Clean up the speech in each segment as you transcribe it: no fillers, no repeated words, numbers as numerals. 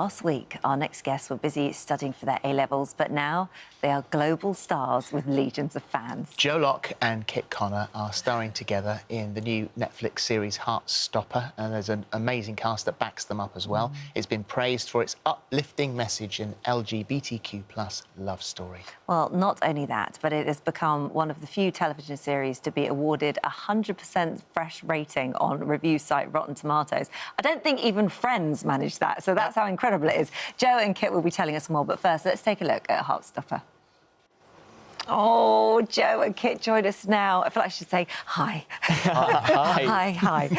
last week, our next guests were busy studying for their A-levels, but now they are global stars with legions of fans. Joe Locke and Kit Connor are starring together in the new Netflix series Heartstopper, and there's an amazing cast that backs them up as well. It's been praised for its uplifting message and LGBTQ+ love story. Well, not only that, but it has become one of the few television series to be awarded a 100% fresh rating on review site Rotten Tomatoes. I don't think even Friends managed that, so that's how incredible it is. Joe and Kit will be telling us more, but first, let's take a look at Heartstopper. Oh, Joe and Kit join us now. I feel like I should say hi. Hi. Hi.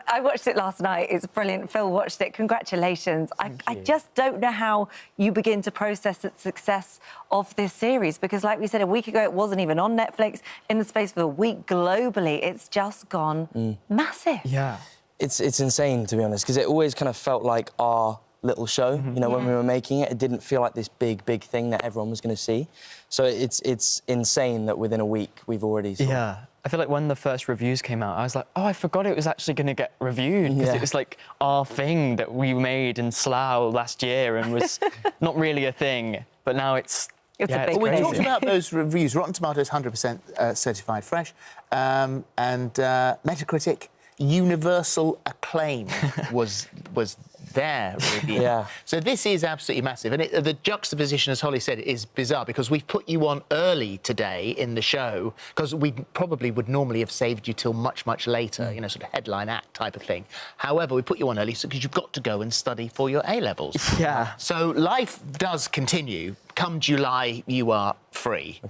I watched it last night. It's brilliant. Phil watched it. Congratulations. I just don't know how you begin to process the success of this series because, like we said, a week ago, it wasn't even on Netflix. In the space of a week globally, it's just gone massive. Yeah. It's insane, to be honest, because it always kind of felt like our little show. You know, when we were making it, it didn't feel like this big thing that everyone was going to see. So it's insane that within a week we've already I feel like when the first reviews came out, I was like, oh, I forgot it was actually going to get reviewed because it was like our thing that we made in Slough last year and was not really a thing, but now it's a big Well, we talked about those reviews. Rotten Tomatoes 100% certified fresh, and Metacritic universal acclaim was there, really. Yeah. So this is absolutely massive. And the juxtaposition, as Holly said, is bizarre because we've put you on early today in the show because we probably would normally have saved you till much later, you know, sort of headline act type of thing. However, we put you on early because you've got to go and study for your A-levels. Yeah. So life does continue. Come July, you are free.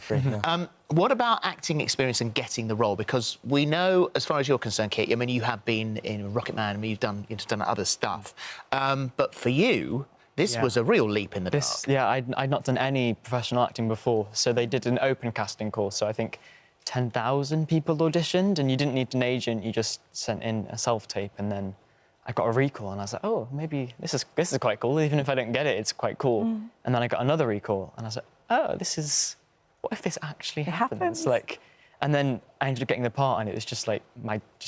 What about acting experience and getting the role? Because we know, as far as you're concerned, Kit, I mean, you have been in Rocket Man, I mean, you've done other stuff. But for you, this was a real leap in the dark. Yeah, I'd not done any professional acting before, so they did an open casting call. So I think 10,000 people auditioned, and you didn't need an agent. You just sent in a self-tape, and then I got a recall, and I was like, oh, maybe this is quite cool. Even if I don't get it, it's quite cool. And then I got another recall, and I was like, oh, what if this actually happens? Like, and then I ended up getting the part, and it was just like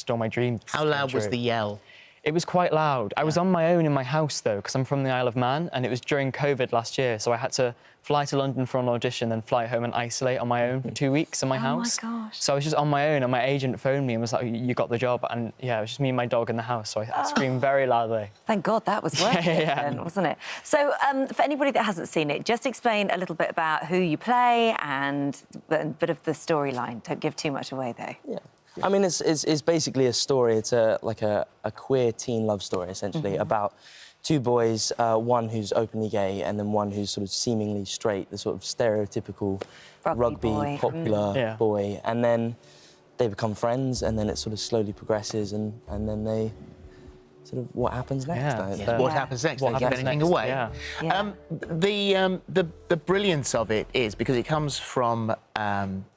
all my dreams. How loud was the yell? It was quite loud. I was on my own in my house, though, because I'm from the Isle of Man, and it was during COVID last year, so I had to fly to London for an audition, then fly home and isolate on my own for 2 weeks in my house. Oh, my gosh. So I was just on my own, and my agent phoned me and was like, you got the job. And, yeah, it was just me and my dog in the house, so I screamed very loudly. Thank God that was worth it, then, wasn't it? So, for anybody that hasn't seen it, just explain a little bit about who you play and a bit of the storyline. Don't give too much away, though. Yeah. I mean, it's basically a story. It's like a queer teen love story, essentially, about two boys, one who's openly gay and then one who's sort of seemingly straight, the sort of stereotypical rugby boy. popular boy. And then they become friends, and then it sort of slowly progresses, and then they sort of what happens next. What happens next? Don't give anything away. The brilliance of it is because it comes from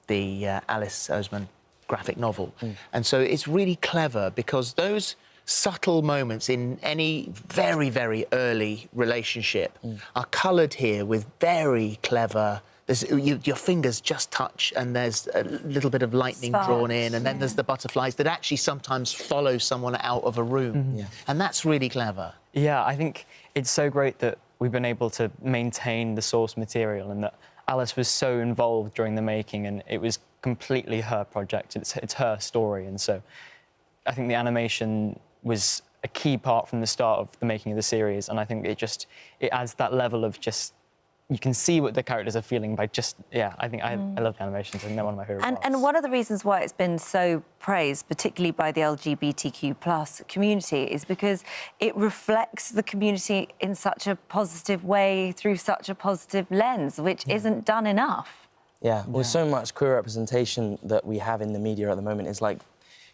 the Alice Oseman graphic novel, and so it's really clever because those subtle moments in any very early relationship are coloured here with very clever. Your fingers just touch, and there's a little bit of lightning drawn in, and then there's the butterflies that actually sometimes follow someone out of a room, and that's really clever. Yeah, I think it's so great that we've been able to maintain the source material, and that Alice was so involved during the making, and it was completely her project. It's her story, and so I think the animation was a key part from the start of the making of the series, and I think it adds that level of just you can see what the characters are feeling by just I think I love the animations, and they're one of my favourite parts. And one of the reasons why it's been so praised, particularly by the LGBTQ+ community, is because it reflects the community in such a positive way through such a positive lens, which isn't done enough. Yeah, well, so much queer representation that we have in the media at the moment is like,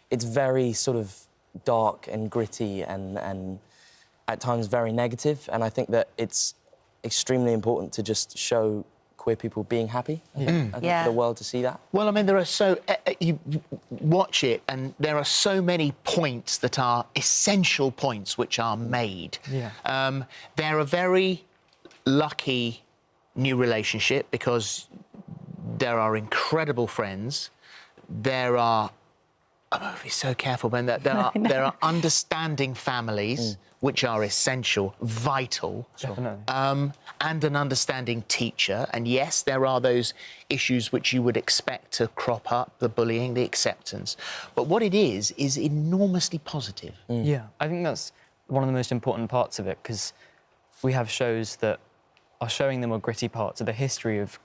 it's very sort of dark and gritty and at times very negative, and I think that it's extremely important to just show queer people being happy. I think for the world to see that. Well, I mean, there are you watch it, and there are so many points that are essential points which are made. They're a very lucky new relationship because there are incredible friends. There are Oh, be so careful, Ben. There are understanding families which are essential, vital, Definitely. and an understanding teacher. And yes, there are those issues which you would expect to crop up, the bullying, the acceptance. But what it is enormously positive. Yeah, I think that's one of the most important parts of it, because we have shows that are showing the more gritty parts of the history of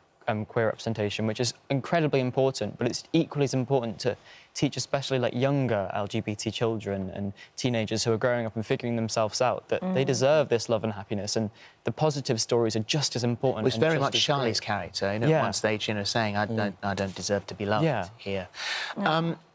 queer representation, which is incredibly important, but it's equally as important to teach especially like younger LGBT children and teenagers who are growing up and figuring themselves out that they deserve this love and happiness, and the positive stories are just as important. It was and very just much as Charlie's great. character, you know, Yeah. at one stage, you know, saying, I don't deserve to be loved here.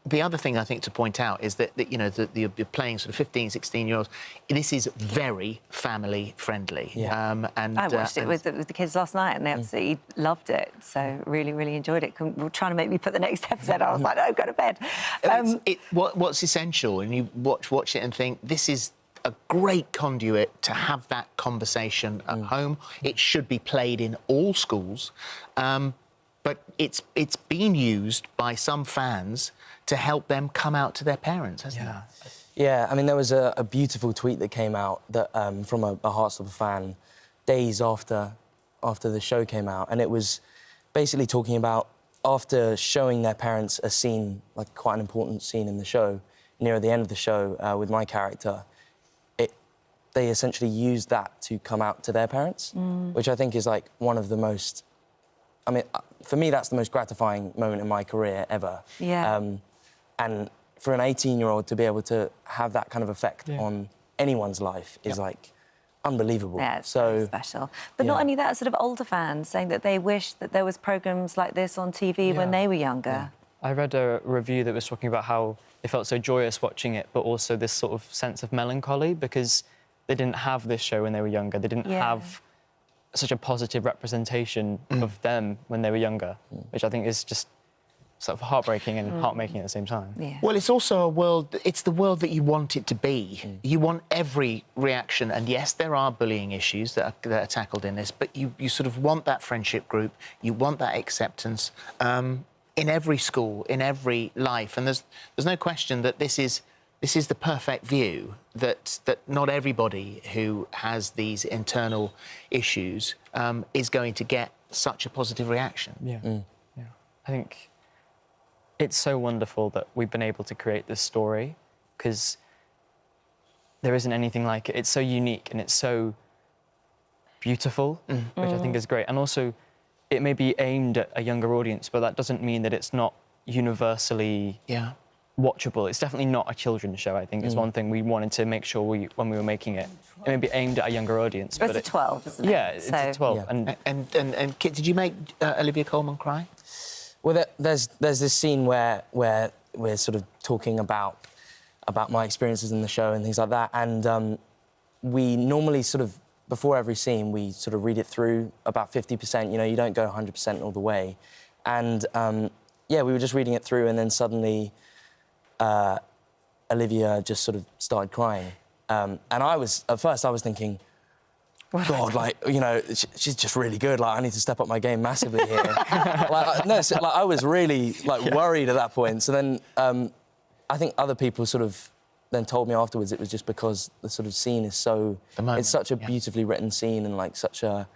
The other thing I think to point out is that you know, you're playing sort of 15, 16-year-olds. This is very family-friendly. Yeah. And I watched it with the kids last night and they absolutely loved it. So really, really enjoyed it. Were trying to make me put the next episode on. I was like, no, go to bed. What's essential, and you watch it and think, this is a great conduit to have that conversation at home. It should be played in all schools. But it's been used by some fans to help them come out to their parents, hasn't it? Yeah, I mean, there was a beautiful tweet that came out that from a Heartstopper fan days after the show came out, and it was basically talking about after showing their parents a scene, like quite an important scene in the show, near the end of the show with my character, they essentially used that to come out to their parents, which I think is like one of the most, I mean, for me, that's the most gratifying moment in my career ever. Yeah. And for an 18-year-old to be able to have that kind of effect on anyone's life is like unbelievable. Yeah, it's so very special. But not only that, sort of older fans saying that they wish that there was programmes like this on TV when they were younger. I read a review that was talking about how they felt so joyous watching it, but also this sort of sense of melancholy because they didn't have this show when they were younger. They didn't have such a positive representation of them when they were younger, which I think is just sort of heartbreaking and heart-making at the same time. Yeah. Well, it's also a world, it's the world that you want it to be. You want every reaction, and yes, there are bullying issues that are tackled in this, but you sort of want that friendship group, you want that acceptance in every school, in every life, and there's no question that this is the perfect view, that not everybody who has these internal issues is going to get such a positive reaction. Yeah. I think it's so wonderful that we've been able to create this story because there isn't anything like it. It's so unique and it's so beautiful, which I think is great. And also, it may be aimed at a younger audience, but that doesn't mean that it's not universally watchable. It's definitely not a children's show, I think. It's one thing we wanted to make sure when we were making it. It may be aimed at a younger audience. But it's a 12, isn't it? Yeah, it's a 12. Yeah. And Kit, did you make Olivia Colman cry? Well, there's this scene where we're sort of talking about my experiences in the show and things like that, and we normally sort of, before every scene, we sort of read it through about 50%, you know, you don't go 100% all the way. And, yeah, we were just reading it through, and then suddenly Olivia just sort of started crying. And at first I was thinking, God, like, you know, she's just really good. Like, I need to step up my game massively here. I was really, like, worried at that point. So then I think other people sort of then told me afterwards it was just because the sort of scene is so... It's such a beautifully written scene and, like, such a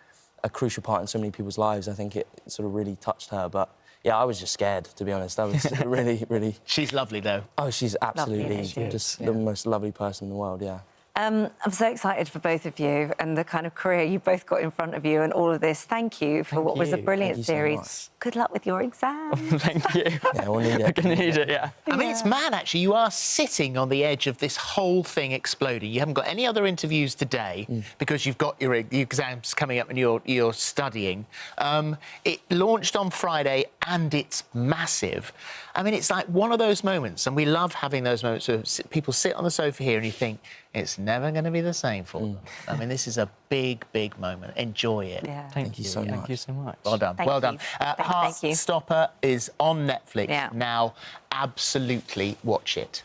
crucial part in so many people's lives. I think it sort of really touched her. But, yeah, I was just scared, to be honest. I was really, really... She's lovely, though. Oh, she's absolutely lovely, just the most lovely person in the world, yeah. I'm so excited for both of you and the kind of career you both got in front of you and all of this. Thank you for what was a brilliant series. So Good luck with your exam. Thank you. Yeah, we'll need it. I'm going to need it, yeah. I mean, it's mad, actually. You are sitting on the edge of this whole thing exploding. You haven't got any other interviews today because you've got your exams coming up and you're studying. It launched on Friday and it's massive. I mean, it's like one of those moments, and we love having those moments where people sit on the sofa here and you think, it's never going to be the same for them. I mean, this is a big, big moment. Enjoy it. Yeah. Thank you so much. Thank you so much. Well done. Thank well you. done. Thank you. Heartstopper is on Netflix Yeah. now. Absolutely watch it.